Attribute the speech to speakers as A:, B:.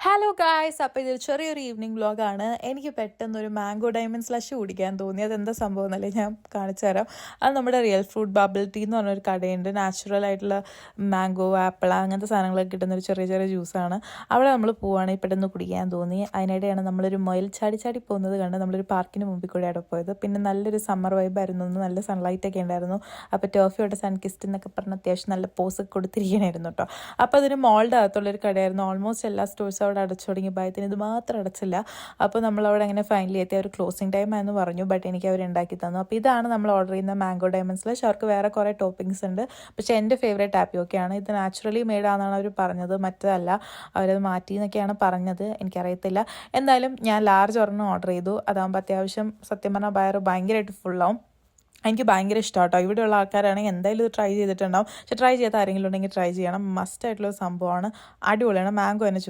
A: Hello guys, അപ്പോൾ ഇതൊരു ചെറിയൊരു ഈവനിങ് വ്ളോഗാണ്. എനിക്ക് പെട്ടെന്നൊരു മാംഗോ ഡയമണ്ട് സ്ലഷ് കുടിക്കാൻ തോന്നി. അതെന്താ സംഭവം എന്നല്ലേ ഞാൻ കാണിച്ചു തരാം. അത് നമ്മുടെ റിയൽ ഫ്രൂട്ട് ബബിൾ ടീ എന്ന് പറഞ്ഞൊരു കടയുണ്ട്. നാച്ചുറൽ ആയിട്ടുള്ള മാംഗോ, ആപ്പിൾ അങ്ങനത്തെ സാധനങ്ങളൊക്കെ കിട്ടുന്നൊരു ചെറിയ ചെറിയ ജ്യൂസാണ്. അവിടെ നമ്മൾ പോവുകയാണെങ്കിൽ പെട്ടെന്ന് കുടിക്കാൻ തോന്നി. അതിനിടെയാണ് നമ്മളൊരു മുയൽ ചാടി ചാടി പോകുന്നത് കണ്ട് നമ്മളൊരു പാർക്കിന് മുമ്പിൽ കൂടെ അവിടെ പോയത്. പിന്നെ നല്ലൊരു സമ്മർ വൈബായിരുന്നു, നല്ല സൺലൈറ്റ് ഒക്കെ ഉണ്ടായിരുന്നു. അപ്പോൾ ടോഫിയോടെ സൺകിസ്റ്റ് എന്നൊക്കെ പറഞ്ഞ് അത്യാവശ്യം നല്ല പോസൊക്കെ കൊടുത്തിരിക്കണമായിരുന്നു കേട്ടോ. അപ്പോൾ അതിന് മോളുടെ അകത്തുള്ളൊരു കടയായിരുന്നു. ഓൾമോസ്റ്റ് എല്ലാ സ്റ്റോഴ്സും അവിടെ അടച്ചു തുടങ്ങി. ഭയത്തിന് ഇത് മാത്രം അടച്ചില്ല. അപ്പോൾ നമ്മളവിടെ അങ്ങനെ ഫൈനലി എത്തി. അവർ ക്ലോസിങ് ടൈം ആണെന്ന് പറഞ്ഞു, ബട്ട് എനിക്ക് അവർ ഉണ്ടാക്കി തന്നു. അപ്പോൾ ഇതാണ് നമ്മൾ ഓർഡർ ചെയ്യുന്ന മാംഗോ ഡയമണ്ട് സ്ലഷ്. അവർക്ക് വേറെ കുറേ ടോപ്പിങ്സ് ഉണ്ട്, പക്ഷേ എൻ്റെ ഫേവറേറ്റ് ടാപ്പിയോക്കയാണ്. ഇത് നാച്ചുറലി മെയ്ഡ് ആണെന്നാണ് അവർ പറഞ്ഞത്, മറ്റതല്ല, അവരത് മാറ്റി എന്നൊക്കെയാണ് പറഞ്ഞത്. എനിക്കറിയത്തില്ല. എന്തായാലും ഞാൻ ലാർജ് ഒരെണ്ണം ഓർഡർ ചെയ്തു. അതാകുമ്പോൾ അത്യാവശ്യം സത്യം പറഞ്ഞാൽ ഭയങ്കരമായിട്ട് ഫുള്ളാവും. എനിക്ക് ഭയങ്കര ഇഷ്ടമാണ് കേട്ടോ. ഇവിടെയുള്ള ആൾക്കാരാണെങ്കിൽ എന്തായാലും ഇത് ട്രൈ ചെയ്തിട്ടുണ്ടാവും. പക്ഷെ ട്രൈ ചെയ്യാത്ത ആരെങ്കിലും ഉണ്ടെങ്കിൽ ട്രൈ ചെയ്യണം. മസ്റ്റ് ആയിട്ടുള്ള സംഭവമാണ്. അടിപൊളിയാണ്. മാംഗോ തന്നെ ചൂസ്